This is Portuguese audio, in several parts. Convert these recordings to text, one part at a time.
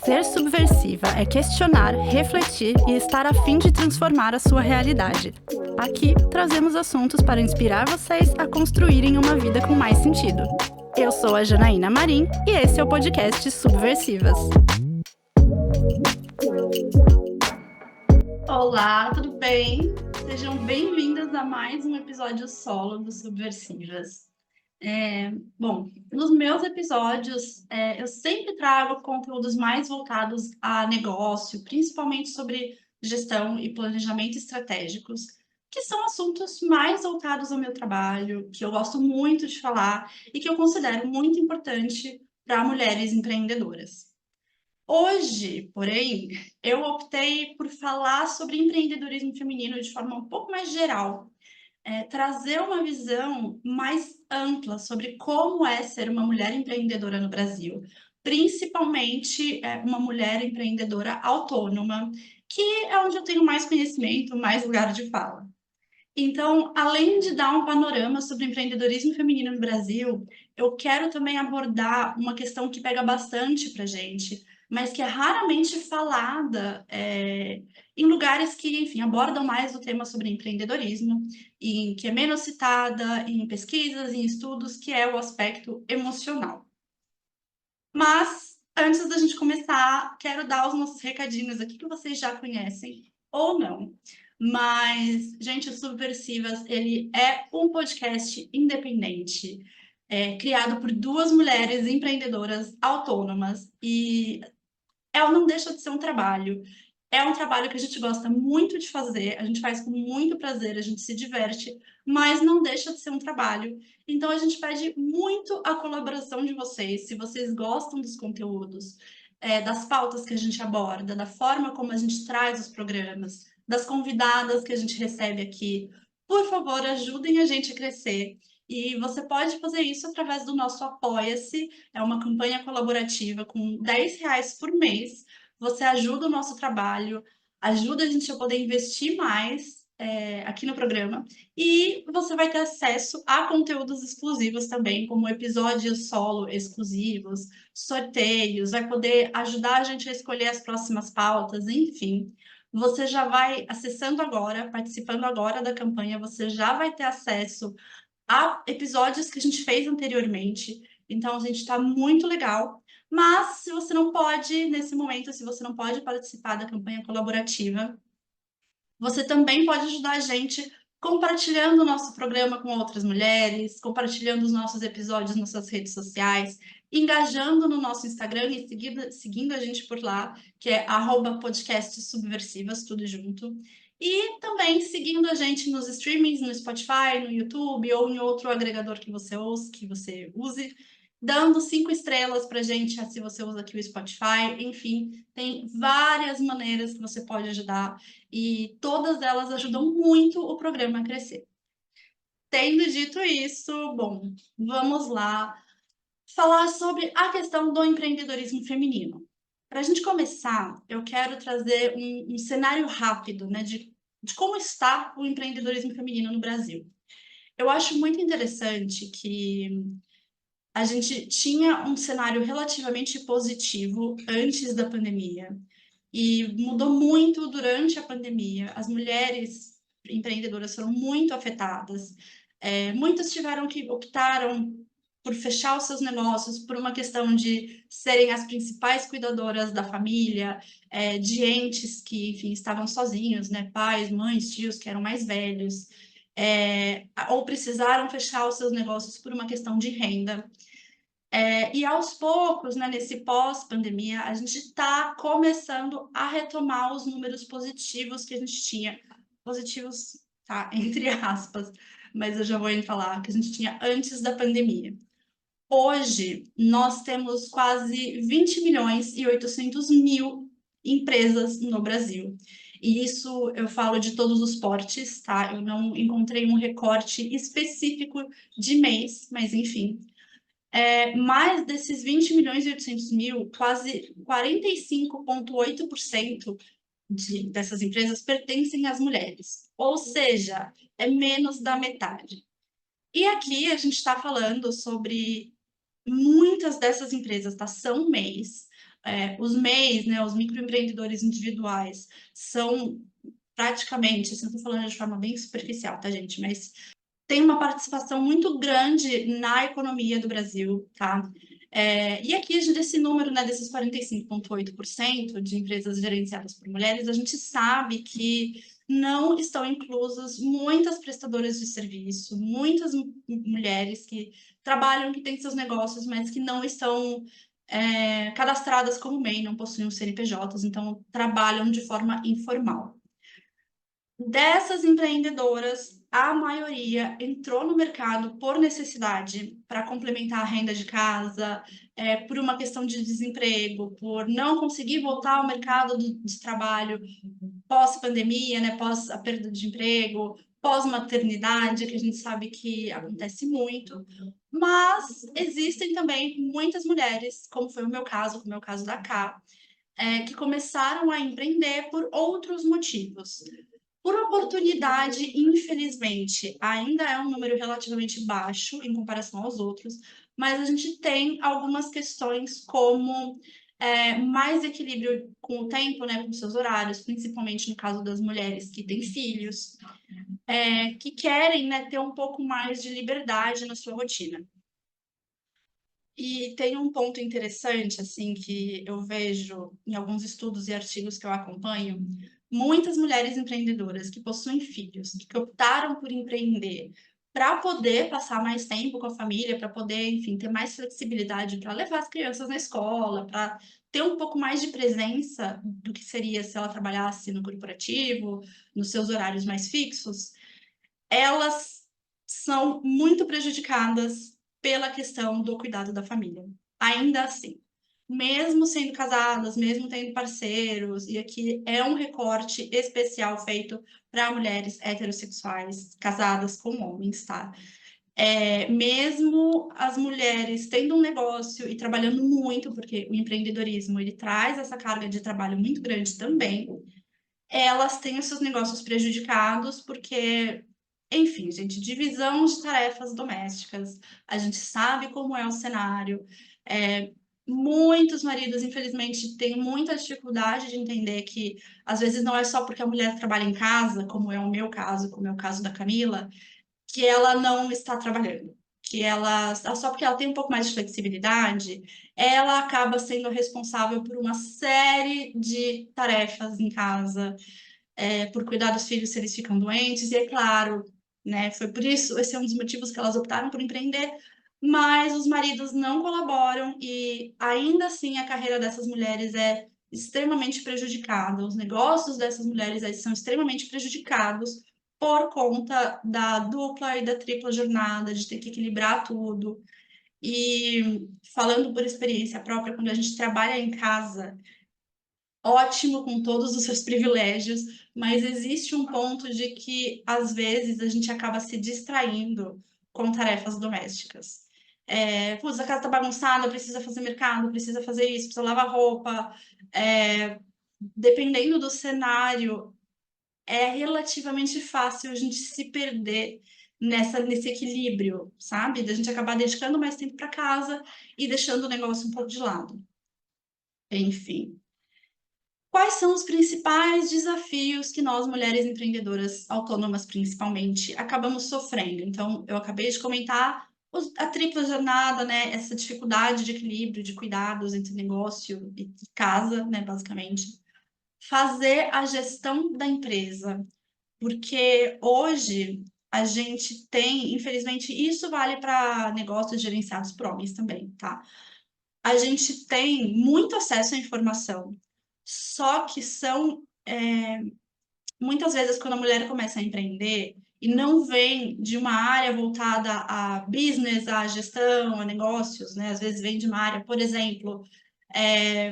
Ser subversiva é questionar, refletir e estar a fim de transformar a sua realidade. Aqui trazemos assuntos para inspirar vocês a construírem uma vida com mais sentido. Eu sou a Janaína Marim e esse é o podcast Subversivas. Olá, tudo bem? Sejam bem-vindas a mais um episódio solo do Subversivas. Bom, nos meus episódios, eu sempre trago conteúdos mais voltados a negócio, principalmente sobre gestão e planejamento estratégicos, que são assuntos mais voltados ao meu trabalho, que eu gosto muito de falar e que eu considero muito importante para mulheres empreendedoras. Hoje, porém, eu optei por falar sobre empreendedorismo feminino de forma um pouco mais geral, trazer uma visão mais ampla sobre como é ser uma mulher empreendedora no Brasil, principalmente uma mulher empreendedora autônoma, que é onde eu tenho mais conhecimento, mais lugar de fala. Então, além de dar um panorama sobre empreendedorismo feminino no Brasil, eu quero também abordar uma questão que pega bastante para gente, mas que é raramente falada em lugares que, enfim, abordam mais o tema sobre empreendedorismo, e que é menos citada em pesquisas, em estudos, que é o aspecto emocional. Mas, antes da gente começar, quero dar os nossos recadinhos aqui que vocês já conhecem ou não. Mas, gente, o Subversivas, ele é um podcast independente, criado por duas mulheres empreendedoras autônomas e ela não deixa de ser um trabalho. É um trabalho que a gente gosta muito de fazer, a gente faz com muito prazer, a gente se diverte, mas não deixa de ser um trabalho. Então a gente pede muito a colaboração de vocês, se vocês gostam dos conteúdos, das pautas que a gente aborda, da forma como a gente traz os programas, das convidadas que a gente recebe aqui. Por favor, ajudem a gente a crescer. E você pode fazer isso através do nosso Apoia-se, é uma campanha colaborativa com R$ 10 por mês. Você ajuda o nosso trabalho, ajuda a gente a poder investir mais aqui no programa e você vai ter acesso a conteúdos exclusivos também, como episódios solo exclusivos, sorteios, vai poder ajudar a gente a escolher as próximas pautas, enfim. Você já vai acessando agora, participando agora da campanha, você já vai ter acesso a episódios que a gente fez anteriormente. Então, a gente está muito legal. Mas, se você não pode, nesse momento, se você não pode participar da campanha colaborativa, você também pode ajudar a gente compartilhando o nosso programa com outras mulheres, compartilhando os nossos episódios nas suas redes sociais, engajando no nosso Instagram e seguindo a gente por lá, que é @podcastsubversivas, tudo junto. E também seguindo a gente nos streamings, no Spotify, no YouTube ou em outro agregador que você use, dando 5 estrelas para a gente, se você usa aqui o Spotify. Enfim, tem várias maneiras que você pode ajudar e todas elas ajudam muito o programa a crescer. Tendo dito isso, bom, vamos lá falar sobre a questão do empreendedorismo feminino. Para a gente começar, eu quero trazer um cenário rápido, né, de como está o empreendedorismo feminino no Brasil. Eu acho muito interessante que a gente tinha um cenário relativamente positivo antes da pandemia e mudou muito durante a pandemia. As mulheres empreendedoras foram muito afetadas. Muitas tiveram que optaram por fechar os seus negócios por uma questão de serem as principais cuidadoras da família, de entes que, enfim, estavam sozinhos, né? Pais, mães, tios que eram mais velhos, ou precisaram fechar os seus negócios por uma questão de renda. E aos poucos, né, nesse pós-pandemia, a gente está começando a retomar os números positivos que a gente tinha. Positivos, tá? Entre aspas, mas eu já vou falar que a gente tinha antes da pandemia. Hoje, nós temos quase 20 milhões e 800 mil empresas no Brasil. E isso eu falo de todos os portes, tá? Eu não encontrei um recorte específico de mês, mas enfim. Mais desses 20 milhões e 800 mil, quase 45,8% dessas empresas pertencem às mulheres. Ou seja, é menos da metade. E aqui a gente está falando sobre muitas dessas empresas, tá, são MEIs. Os MEIs, né, os microempreendedores individuais, são praticamente, assim, eu tô falando de forma bem superficial, tá, gente? Mas tem uma participação muito grande na economia do Brasil, tá? E aqui, desse número, né, desses 45,8% de empresas gerenciadas por mulheres, a gente sabe que não estão inclusas muitas prestadoras de serviço, muitas mulheres que trabalham, que têm seus negócios, mas que não estão cadastradas como MEI, não possuem os CNPJs, então trabalham de forma informal. Dessas empreendedoras, a maioria entrou no mercado por necessidade, para complementar a renda de casa, por uma questão de desemprego, por não conseguir voltar ao mercado de trabalho pós-pandemia, né, pós a perda de emprego, pós-maternidade, que a gente sabe que acontece muito. Mas existem também muitas mulheres, como foi o meu caso, como é o caso da Cá, que começaram a empreender por outros motivos. Por oportunidade, infelizmente, ainda é um número relativamente baixo em comparação aos outros, mas a gente tem algumas questões como mais equilíbrio com o tempo, né, com seus horários, principalmente no caso das mulheres que têm filhos, que querem, né, ter um pouco mais de liberdade na sua rotina. E tem um ponto interessante, assim, que eu vejo em alguns estudos e artigos que eu acompanho, muitas mulheres empreendedoras que possuem filhos, que optaram por empreender para poder passar mais tempo com a família, para poder, enfim, ter mais flexibilidade para levar as crianças na escola, para ter um pouco mais de presença do que seria se ela trabalhasse no corporativo, nos seus horários mais fixos, elas são muito prejudicadas pela questão do cuidado da família. Ainda assim, mesmo sendo casadas, mesmo tendo parceiros, e aqui é um recorte especial feito para mulheres heterossexuais casadas com homens, tá? Mesmo as mulheres tendo um negócio e trabalhando muito, porque o empreendedorismo ele traz essa carga de trabalho muito grande também, elas têm os seus negócios prejudicados porque, enfim, gente, divisão de tarefas domésticas, a gente sabe como é o cenário. É, Muitos maridos, infelizmente, têm muita dificuldade de entender que, às vezes, não é só porque a mulher trabalha em casa, como é o meu caso, como é o caso da Camila, que ela não está trabalhando. Que ela, só porque ela tem um pouco mais de flexibilidade, ela acaba sendo responsável por uma série de tarefas em casa, por cuidar dos filhos se eles ficam doentes, e é claro, né, foi por isso, esse é um dos motivos que elas optaram por empreender, mas os maridos não colaboram e ainda assim a carreira dessas mulheres é extremamente prejudicada, os negócios dessas mulheres são extremamente prejudicados por conta da dupla e da tripla jornada, de ter que equilibrar tudo. E falando por experiência própria, quando a gente trabalha em casa, ótimo com todos os seus privilégios, mas existe um ponto de que, às vezes, a gente acaba se distraindo com tarefas domésticas. Putz, a casa tá bagunçada, precisa fazer mercado, precisa fazer isso, precisa lavar roupa. Dependendo do cenário, é relativamente fácil a gente se perder nesse equilíbrio, sabe? Da gente acabar dedicando mais tempo para casa e deixando o negócio um pouco de lado. Enfim. Quais são os principais desafios que nós, mulheres empreendedoras autônomas, principalmente, acabamos sofrendo? Então, eu acabei de comentar a tripla jornada, né? Essa dificuldade de equilíbrio, de cuidados entre negócio e casa, né? Basicamente. Fazer a gestão da empresa, porque hoje a gente tem, infelizmente, isso vale para negócios gerenciados por homens também, tá? A gente tem muito acesso à informação, só que muitas vezes quando a mulher começa a empreender e não vem de uma área voltada a business, a gestão, a negócios, né? Às vezes vem de uma área, por exemplo,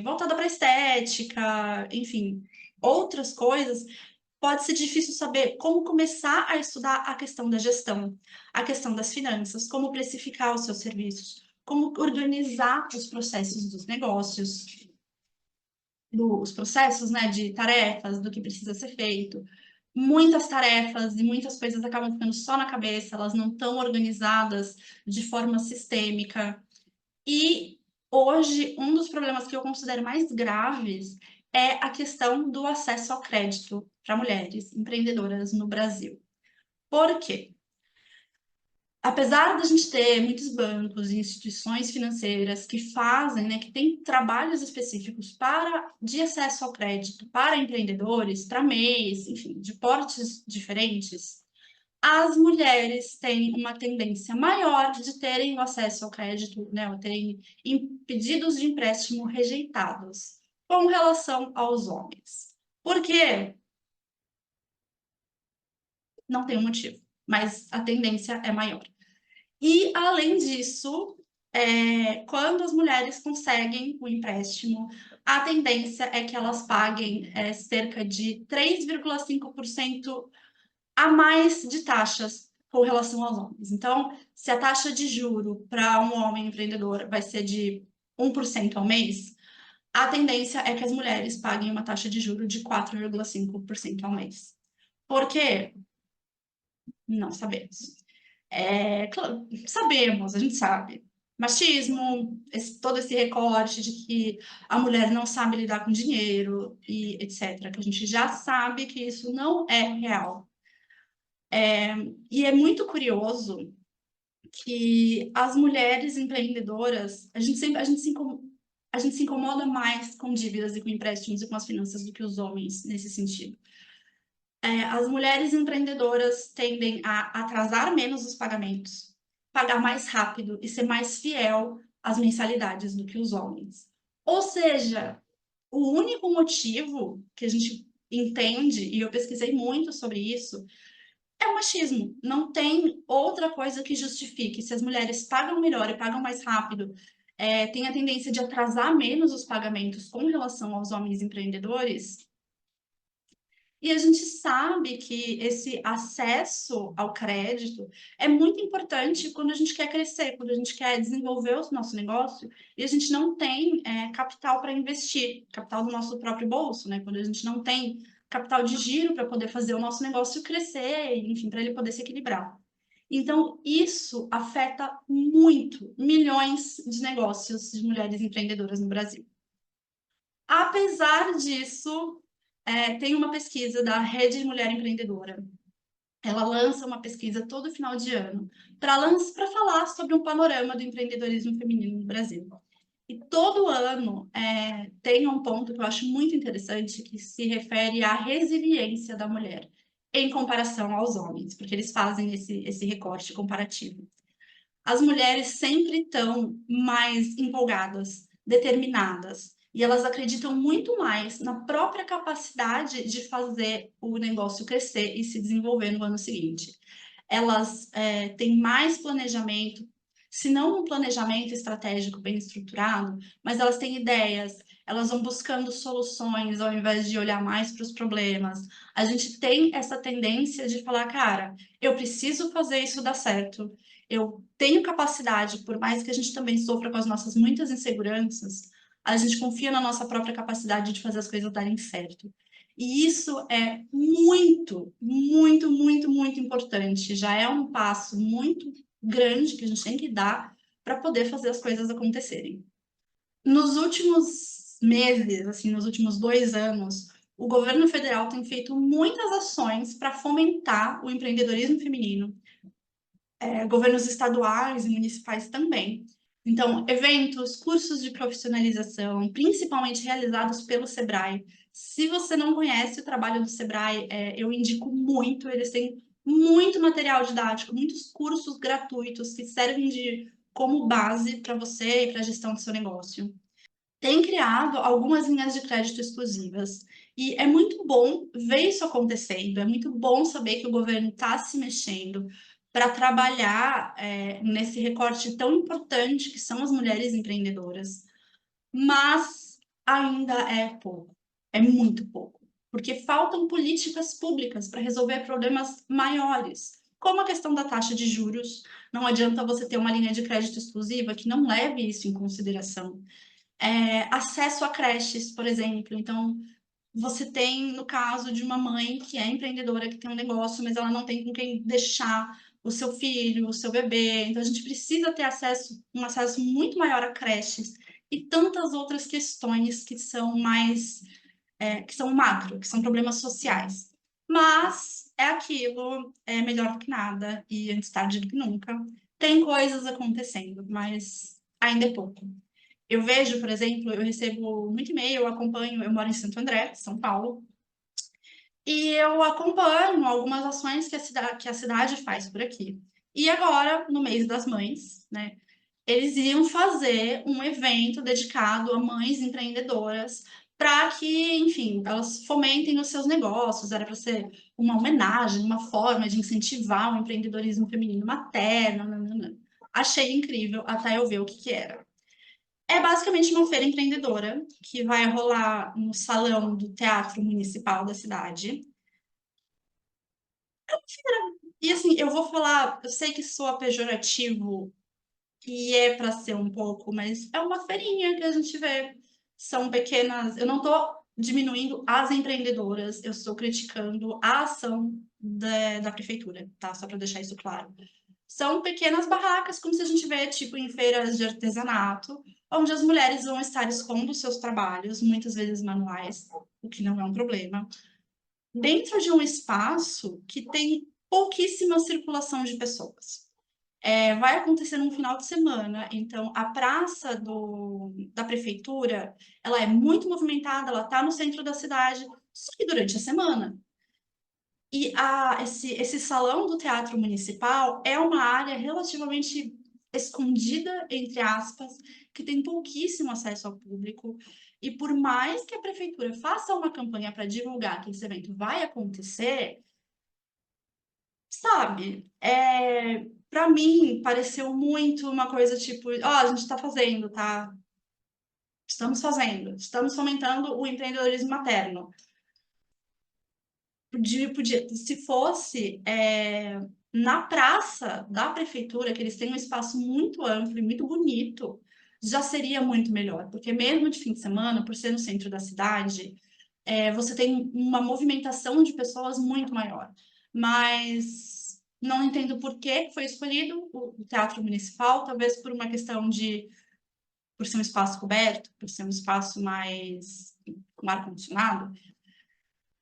voltada para estética, enfim, outras coisas, pode ser difícil saber como começar a estudar a questão da gestão, a questão das finanças, como precificar os seus serviços, como organizar os processos dos negócios, dos processos, né, de tarefas, do que precisa ser feito. Muitas tarefas e muitas coisas acabam ficando só na cabeça, elas não estão organizadas de forma sistêmica. E hoje, um dos problemas que eu considero mais graves é a questão do acesso ao crédito para mulheres empreendedoras no Brasil. Por quê? Apesar da gente ter muitos bancos e instituições financeiras que fazem, né, que têm trabalhos específicos de acesso ao crédito para empreendedores, para MEIs, enfim, de portes diferentes, as mulheres têm uma tendência maior de terem o acesso ao crédito, né, ou terem pedidos de empréstimo rejeitados com relação aos homens. Por quê? Não tem um motivo, mas a tendência é maior. E, além disso, quando as mulheres conseguem o empréstimo, a tendência é que elas paguem cerca de 3,5% a mais de taxas com relação aos homens. Então, se a taxa de juro para um homem empreendedor vai ser de 1% ao mês, a tendência é que as mulheres paguem uma taxa de juro de 4,5% ao mês. Por quê? Não sabemos. Claro, sabemos, a gente sabe. Machismo, todo esse recorte de que a mulher não sabe lidar com dinheiro e etc., que a gente já sabe que isso não é real. E é muito curioso que as mulheres empreendedoras, a gente se incomoda mais com dívidas e com empréstimos e com as finanças do que os homens nesse sentido. As mulheres empreendedoras tendem a atrasar menos os pagamentos, pagar mais rápido e ser mais fiel às mensalidades do que os homens. Ou seja, o único motivo que a gente entende, e eu pesquisei muito sobre isso, é o machismo. Não tem outra coisa que justifique. Se as mulheres pagam melhor e pagam mais rápido, tem a tendência de atrasar menos os pagamentos com relação aos homens empreendedores. E a gente sabe que esse acesso ao crédito é muito importante quando a gente quer crescer, quando a gente quer desenvolver o nosso negócio e a gente não tem capital para investir, capital do nosso próprio bolso, né? Quando a gente não tem capital de giro para poder fazer o nosso negócio crescer, enfim, para ele poder se equilibrar. Então, isso afeta muito milhões de negócios de mulheres empreendedoras no Brasil. Apesar disso, tem uma pesquisa da Rede Mulher Empreendedora. Ela lança uma pesquisa todo final de ano para falar sobre um panorama do empreendedorismo feminino no Brasil. E todo ano tem um ponto que eu acho muito interessante que se refere à resiliência da mulher em comparação aos homens, porque eles fazem esse recorte comparativo. As mulheres sempre estão mais empolgadas, determinadas, e elas acreditam muito mais na própria capacidade de fazer o negócio crescer e se desenvolver no ano seguinte. Elas têm mais planejamento, se não um planejamento estratégico bem estruturado, mas elas têm ideias, elas vão buscando soluções ao invés de olhar mais para os problemas. A gente tem essa tendência de falar, cara, eu preciso fazer isso dar certo, eu tenho capacidade, por mais que a gente também sofra com as nossas muitas inseguranças, a gente confia na nossa própria capacidade de fazer as coisas darem certo. E isso é muito, muito, muito, muito importante. Já é um passo muito grande que a gente tem que dar para poder fazer as coisas acontecerem. Nos últimos meses, assim, nos últimos 2 anos, o governo federal tem feito muitas ações para fomentar o empreendedorismo feminino, governos estaduais e municipais também. Então, eventos, cursos de profissionalização, principalmente realizados pelo Sebrae. Se você não conhece o trabalho do Sebrae, eu indico muito. Eles têm muito material didático, muitos cursos gratuitos que servem como base para você e para a gestão do seu negócio. Tem criado algumas linhas de crédito exclusivas. E é muito bom ver isso acontecendo, é muito bom saber que o governo está se mexendo para trabalhar nesse recorte tão importante que são as mulheres empreendedoras, mas ainda é pouco, é muito pouco, porque faltam políticas públicas para resolver problemas maiores, como a questão da taxa de juros. Não adianta você ter uma linha de crédito exclusiva que não leve isso em consideração. Acesso a creches, por exemplo. Então, você tem, no caso de uma mãe que é empreendedora, que tem um negócio, mas ela não tem com quem deixar o seu filho, o seu bebê. Então, a gente precisa ter um acesso muito maior a creches e tantas outras questões que são mais, que são macro, que são problemas sociais. Mas é aquilo, é melhor do que nada e antes tarde do que nunca. Tem coisas acontecendo, mas ainda é pouco. Eu vejo, por exemplo, eu recebo muito e-mail, eu acompanho, eu moro em Santo André, São Paulo, e eu acompanho algumas ações que a cidade faz por aqui. E agora, no mês das mães, né, eles iam fazer um evento dedicado a mães empreendedoras para que, enfim, elas fomentem os seus negócios. Era para ser uma homenagem, uma forma de incentivar o empreendedorismo feminino materno. Nanana. Achei incrível até eu ver o que que era. É basicamente uma feira empreendedora que vai rolar no salão do Teatro Municipal da cidade. E assim, eu vou falar, eu sei que soa pejorativo e é para ser um pouco, mas é uma feirinha que a gente vê. São pequenas. Eu não estou diminuindo as empreendedoras, eu estou criticando a ação da prefeitura, tá? Só para deixar isso claro. São pequenas barracas, como se a gente vê, tipo, em feiras de artesanato, onde as mulheres vão estar expondo seus trabalhos, muitas vezes manuais, o que não é um problema, dentro de um espaço que tem pouquíssima circulação de pessoas. Vai acontecer num final de semana, então a praça da prefeitura, ela é muito movimentada, ela está no centro da cidade, só que durante a semana. E esse salão do Teatro Municipal é uma área relativamente escondida, entre aspas, que tem pouquíssimo acesso ao público. E por mais que a prefeitura faça uma campanha para divulgar que esse evento vai acontecer, sabe? Para mim, pareceu muito uma coisa tipo: ó, a gente está fazendo, tá? Estamos fomentando o empreendedorismo materno. Se fosse na praça da prefeitura, que eles têm um espaço muito amplo e muito bonito, já seria muito melhor, porque mesmo de fim de semana, por ser no centro da cidade, você tem uma movimentação de pessoas muito maior. Mas não entendo por que foi escolhido o Teatro Municipal, talvez por uma questão por ser um espaço coberto, por ser um espaço mais com ar-condicionado.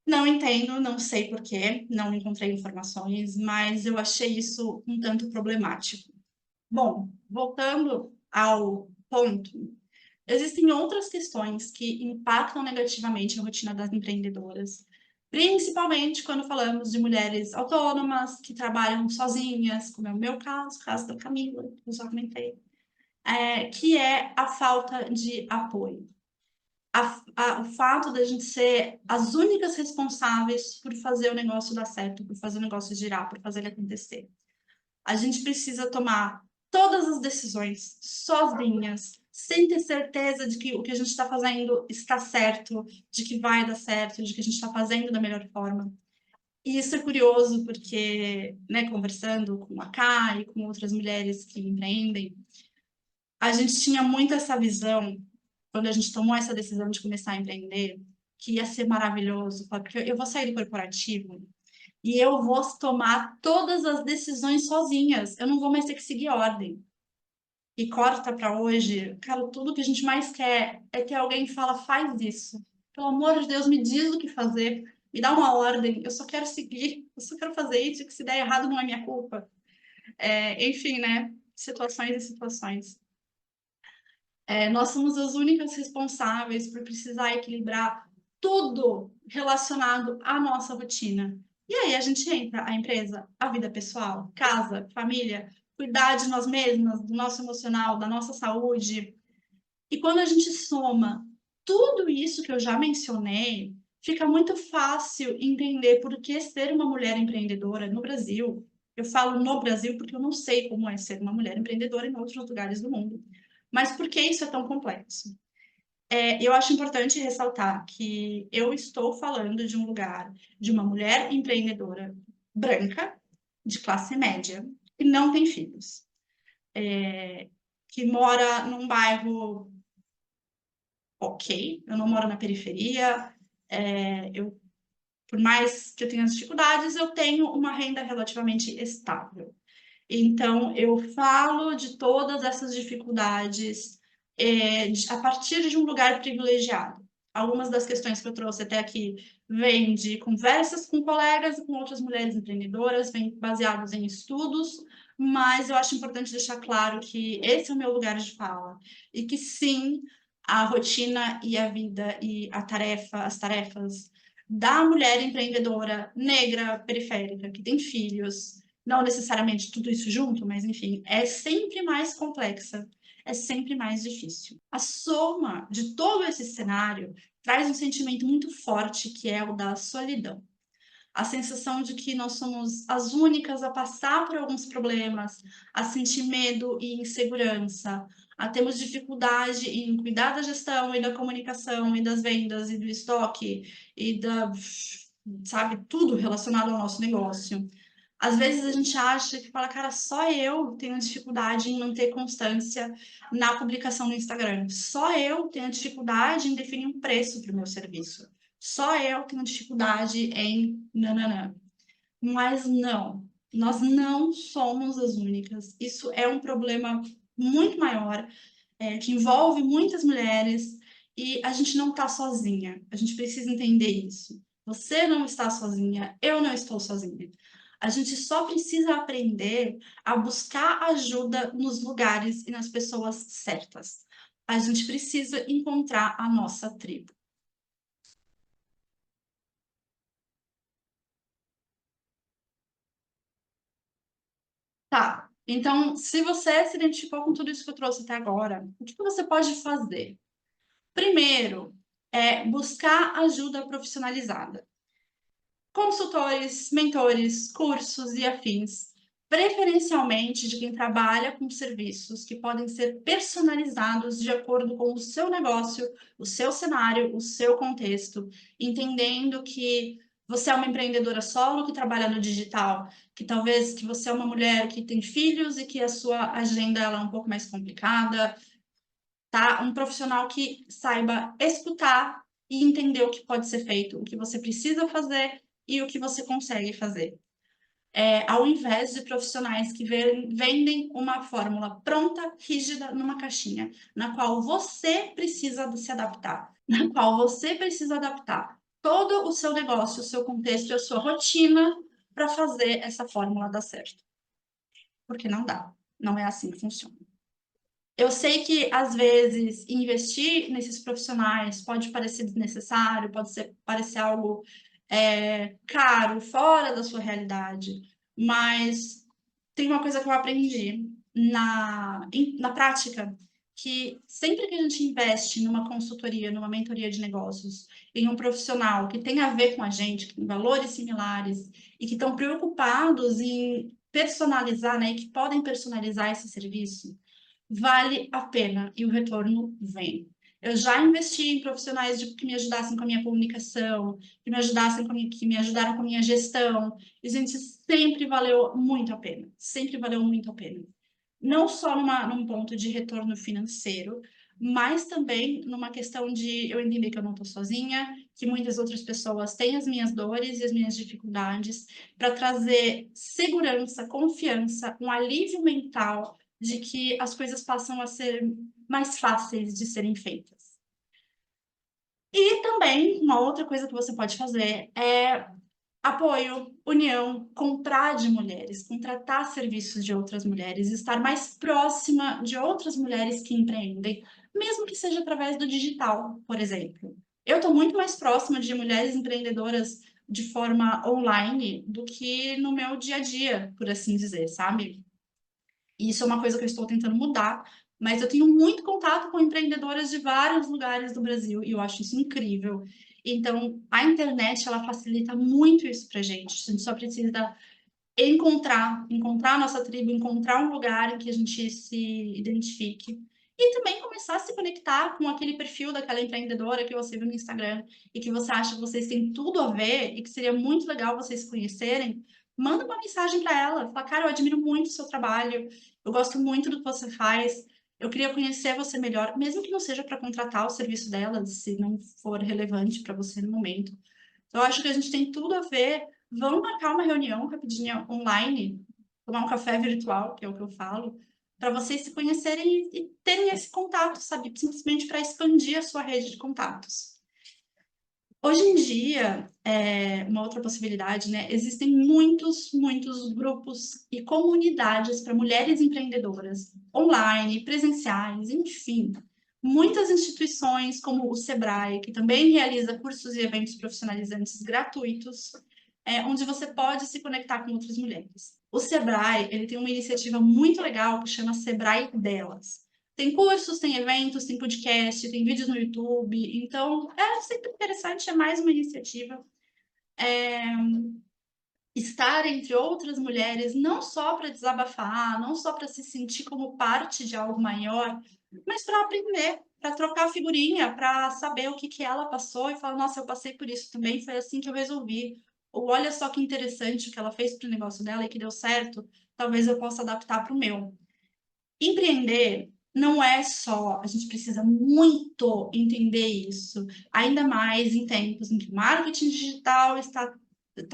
Não entendo, não sei por quê, não encontrei informações, mas eu achei isso um tanto problemático. Bom, voltando ao ponto, existem outras questões que impactam negativamente a rotina das empreendedoras, principalmente quando falamos de mulheres autônomas que trabalham sozinhas, como é o meu caso, o caso da Camila, que eu já comentei, que é a falta de apoio. O fato da gente ser as únicas responsáveis por fazer o negócio dar certo, por fazer o negócio girar, por fazer ele acontecer. A gente precisa tomar todas as decisões sozinhas, sem ter certeza de que o que a gente está fazendo está certo, de que vai dar certo, de que a gente está fazendo da melhor forma. E isso é curioso porque, né, conversando com a Kai e com outras mulheres que empreendem, a gente tinha muito essa visão, quando a gente tomou essa decisão de começar a empreender, que ia ser maravilhoso, porque eu vou sair do corporativo e eu vou tomar todas as decisões sozinhas. Eu não vou mais ter que seguir ordem. E corta para hoje, cara, tudo que a gente mais quer é que alguém fala, faz isso. Pelo amor de Deus, me diz o que fazer, me dá uma ordem, eu só quero seguir, eu só quero fazer isso, que se der errado não é minha culpa. Enfim, né? Situações e situações. Nós somos as únicas responsáveis por precisar equilibrar tudo relacionado à nossa rotina. E aí a gente entra, a empresa, a vida pessoal, casa, família, cuidar de nós mesmas, do nosso emocional, da nossa saúde. E quando a gente soma tudo isso que eu já mencionei, fica muito fácil entender por que ser uma mulher empreendedora no Brasil. Eu falo no Brasil porque eu não sei como é ser uma mulher empreendedora em outros lugares do mundo. Mas por que isso é tão complexo? Eu acho importante ressaltar que eu estou falando de um lugar de uma mulher empreendedora branca, de classe média, que não tem filhos, que mora num bairro ok, eu não moro na periferia, por mais que eu tenha as dificuldades, eu tenho uma renda relativamente estável. Então, eu falo de todas essas dificuldades a partir de um lugar privilegiado. Algumas das questões que eu trouxe até aqui vêm de conversas com colegas e com outras mulheres empreendedoras, vêm baseados em estudos, mas eu acho importante deixar claro que esse é o meu lugar de fala e que sim, a rotina e a vida e as tarefas da mulher empreendedora negra periférica que tem filhos, não necessariamente tudo isso junto, mas enfim, é sempre mais complexa, é sempre mais difícil. A soma de todo esse cenário traz um sentimento muito forte que é o da solidão. A sensação de que nós somos as únicas a passar por alguns problemas, a sentir medo e insegurança, a termos dificuldade em cuidar da gestão e da comunicação e das vendas e do estoque e sabe, tudo relacionado ao nosso negócio. Às vezes a gente acha que fala, cara, só eu tenho dificuldade em manter constância na publicação no Instagram. Só eu tenho dificuldade em definir um preço para o meu serviço. Só eu tenho dificuldade em nananã. Mas não, nós não somos as únicas. Isso é um problema muito maior, que envolve muitas mulheres e a gente não está sozinha. A gente precisa entender isso. Você não está sozinha, eu não estou sozinha. A gente só precisa aprender a buscar ajuda nos lugares e nas pessoas certas. A gente precisa encontrar a nossa tribo. Tá, então, se você se identificou com tudo isso que eu trouxe até agora, o que você pode fazer? Primeiro, é buscar ajuda profissionalizada. Consultores, mentores, cursos e afins, preferencialmente de quem trabalha com serviços que podem ser personalizados de acordo com o seu negócio, o seu cenário, o seu contexto, entendendo que você é uma empreendedora solo que trabalha no digital, que talvez que você é uma mulher que tem filhos e que a sua agenda ela é um pouco mais complicada, tá? Um profissional que saiba escutar e entender o que pode ser feito, o que você precisa fazer e o que você consegue fazer. Ao invés de profissionais que vendem uma fórmula pronta, rígida, numa caixinha, na qual você precisa se adaptar, na qual você precisa adaptar todo o seu negócio, o seu contexto e a sua rotina para fazer essa fórmula dar certo. Porque não dá, não é assim que funciona. Eu sei que, às vezes, investir nesses profissionais pode parecer desnecessário, parecer algo caro, fora da sua realidade, mas tem uma coisa que eu aprendi na prática, que sempre que a gente investe numa consultoria, numa mentoria de negócios, em um profissional que tem a ver com a gente, que tem valores similares e que estão preocupados em personalizar, né, e que podem personalizar esse serviço, vale a pena e o retorno vem. Eu já investi em profissionais que me ajudassem com a minha comunicação, que me ajudassem que me ajudaram com a minha gestão. E, gente, sempre valeu muito a pena. Sempre valeu muito a pena. Não só num ponto de retorno financeiro, mas também numa questão de eu entender que eu não estou sozinha, que muitas outras pessoas têm as minhas dores e as minhas dificuldades, para trazer segurança, confiança, um alívio mental de que as coisas passam a ser mais fáceis de serem feitas. E também, uma outra coisa que você pode fazer é apoio, união, comprar de mulheres, contratar serviços de outras mulheres, estar mais próxima de outras mulheres que empreendem, mesmo que seja através do digital, por exemplo. Eu estou muito mais próxima de mulheres empreendedoras de forma online do que no meu dia a dia, por assim dizer, sabe? E isso é uma coisa que eu estou tentando mudar, mas eu tenho muito contato com empreendedoras de vários lugares do Brasil e eu acho isso incrível. Então, a internet, ela facilita muito isso pra gente. A gente só precisa encontrar a nossa tribo, encontrar um lugar em que a gente se identifique e também começar a se conectar com aquele perfil daquela empreendedora que você viu no Instagram e que você acha que vocês têm tudo a ver e que seria muito legal vocês se conhecerem. Manda uma mensagem para ela, fala, cara, eu admiro muito o seu trabalho, eu gosto muito do que você faz, eu queria conhecer você melhor, mesmo que não seja para contratar o serviço dela, se não for relevante para você no momento. Eu acho que a gente tem tudo a ver. Vamos marcar uma reunião rapidinha online tomar um café virtual, que é o que eu falo, para vocês se conhecerem e terem esse contato, sabe? Simplesmente para expandir a sua rede de contatos. Hoje em dia, uma outra possibilidade, né? Existem muitos grupos e comunidades para mulheres empreendedoras, online, presenciais, enfim. Muitas instituições, como o Sebrae, que também realiza cursos e eventos profissionalizantes gratuitos, onde você pode se conectar com outras mulheres. O Sebrae, ele tem uma iniciativa muito legal que chama Sebrae Delas. Tem cursos, tem eventos, tem podcast, tem vídeos no YouTube. Então, é sempre interessante, é mais uma iniciativa. Estar entre outras mulheres, não só para desabafar, não só para se sentir como parte de algo maior, mas para aprender, para trocar figurinha, para saber o que, que ela passou e falar, nossa, eu passei por isso também, foi assim que eu resolvi. Ou olha só que interessante o que ela fez para o negócio dela e que deu certo, talvez eu possa adaptar para o meu. Empreender não é só, a gente precisa muito entender isso, ainda mais em tempos em que o marketing digital está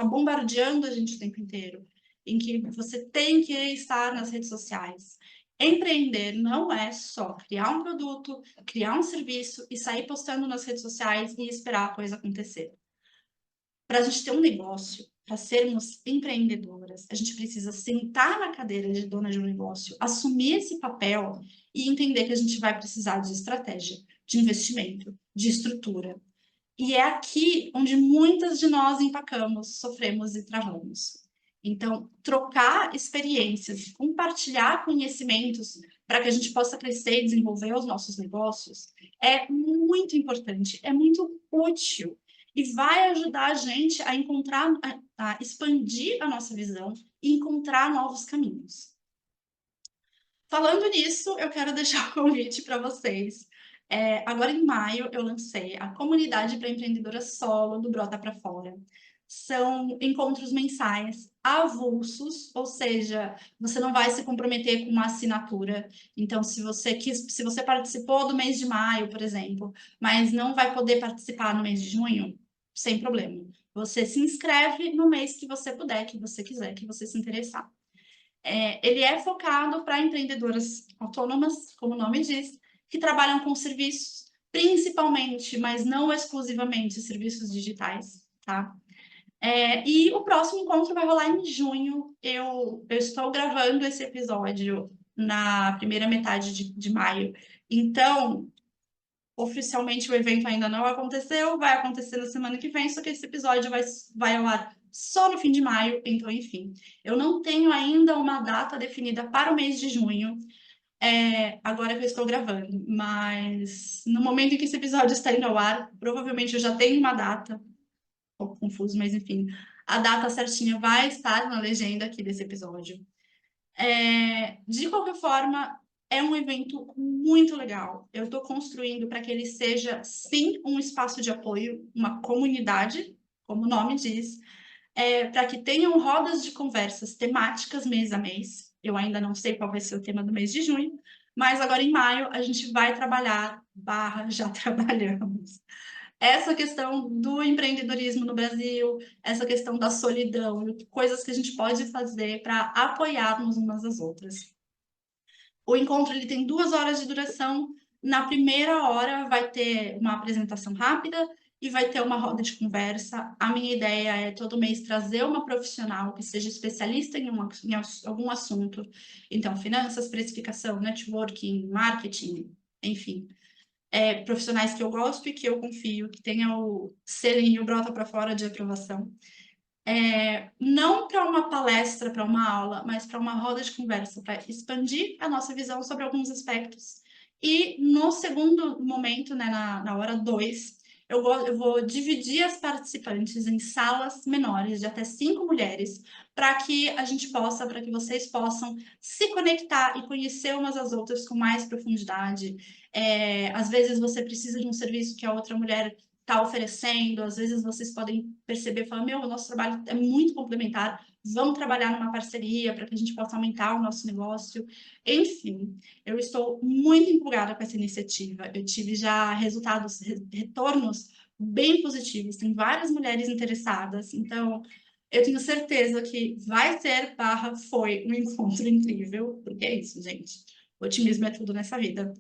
bombardeando a gente o tempo inteiro, em que você tem que estar nas redes sociais. Empreender não é só criar um produto, criar um serviço e sair postando nas redes sociais e esperar a coisa acontecer. Para a gente ter um negócio, para sermos empreendedoras, a gente precisa sentar na cadeira de dona de um negócio, assumir esse papel e entender que a gente vai precisar de estratégia, de investimento, de estrutura. E é aqui onde muitas de nós empacamos, sofremos e travamos. Então, trocar experiências, compartilhar conhecimentos para que a gente possa crescer e desenvolver os nossos negócios é muito importante, é muito útil e vai ajudar a gente a encontrar, a expandir a nossa visão e encontrar novos caminhos. Falando nisso, eu quero deixar o convite para vocês. Agora em maio eu lancei a comunidade para empreendedoras solo do Brota para Fora. São encontros mensais avulsos, ou seja, você não vai se comprometer com uma assinatura. Então, se você participou do mês de maio, por exemplo, mas não vai poder participar no mês de junho, sem problema. Você se inscreve no mês que você puder, que você quiser, que você se interessar. Ele é focado para empreendedoras autônomas, como o nome diz, que trabalham com serviços, principalmente, mas não exclusivamente, serviços digitais, tá? E o próximo encontro vai rolar em junho. Eu estou gravando esse episódio na primeira metade de maio. Então, oficialmente o evento ainda não aconteceu, vai acontecer na semana que vem, só que esse episódio vai ao ar só no fim de maio, então, enfim. Eu não tenho ainda uma data definida para o mês de junho, agora que eu estou gravando, mas no momento em que esse episódio está indo ao ar, provavelmente eu já tenho uma data, um pouco confuso, mas enfim, a data certinha vai estar na legenda aqui desse episódio. De qualquer forma, é um evento muito legal. Eu estou construindo para que ele seja, sim, um espaço de apoio, uma comunidade, como o nome diz, para que tenham rodas de conversas temáticas mês a mês. Eu ainda não sei qual vai ser o tema do mês de junho, mas agora em maio a gente vai trabalhar, já trabalhamos, essa questão do empreendedorismo no Brasil, essa questão da solidão, coisas que a gente pode fazer para apoiarmos umas às outras. O encontro ele tem 2 horas de duração. Na primeira hora vai ter uma apresentação rápida e vai ter uma roda de conversa. A minha ideia é todo mês trazer uma profissional que seja especialista em algum assunto. Então, finanças, precificação, networking, marketing, enfim. Profissionais que eu gosto e que eu confio, que tenham o selinho brota para fora de aprovação. Não para uma palestra, para uma aula, mas para uma roda de conversa, para expandir a nossa visão sobre alguns aspectos. E no segundo momento, né, na hora 2, eu vou dividir as participantes em salas menores, de até 5 mulheres, para que a gente possa, para que vocês possam se conectar e conhecer umas às outras com mais profundidade. Às vezes você precisa de um serviço que a outra mulher está oferecendo, às vezes vocês podem perceber e falar, meu, o nosso trabalho é muito complementar, vamos trabalhar numa parceria para que a gente possa aumentar o nosso negócio. Enfim, eu estou muito empolgada com essa iniciativa. Eu tive já retornos bem positivos, tem várias mulheres interessadas, então Eu tenho certeza que vai ser / foi um encontro incrível, porque é isso, gente. Otimismo é tudo nessa vida.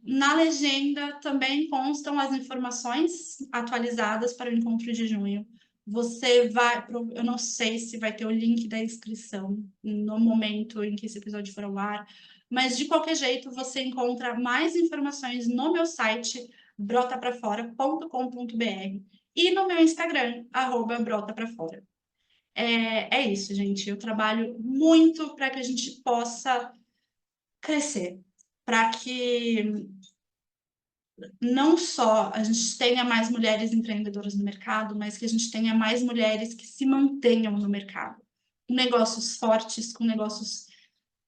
Na legenda também constam as informações atualizadas para o encontro de junho. Você vai, eu não sei se vai ter o link da inscrição no momento em que esse episódio for ao ar, mas de qualquer jeito você encontra mais informações no meu site brotaprafora.com.br e no meu Instagram @brotaprafora. É isso, gente. Eu trabalho muito para que a gente possa crescer, para que não só a gente tenha mais mulheres empreendedoras no mercado, mas que a gente tenha mais mulheres que se mantenham no mercado, com negócios fortes, com negócios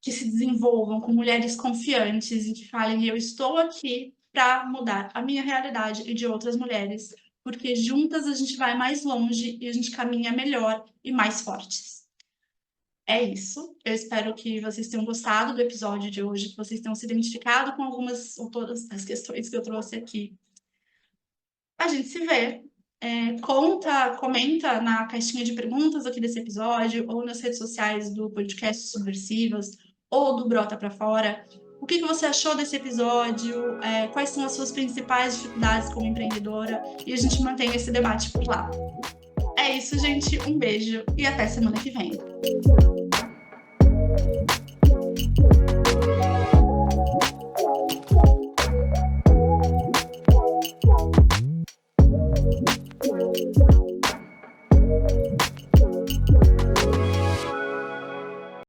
que se desenvolvam, com mulheres confiantes e que falem: eu estou aqui para mudar a minha realidade e de outras mulheres, porque juntas a gente vai mais longe e a gente caminha melhor e mais fortes. É isso. Eu espero que vocês tenham gostado do episódio de hoje, que vocês tenham se identificado com algumas ou todas as questões que eu trouxe aqui. A gente se vê. Comenta na caixinha de perguntas aqui desse episódio, ou nas redes sociais do podcast Subversivas, ou do Brota Pra Fora. O que você achou desse episódio? Quais são as suas principais dificuldades como empreendedora? E a gente mantém esse debate por lá. É isso, gente. Um beijo e até semana que vem.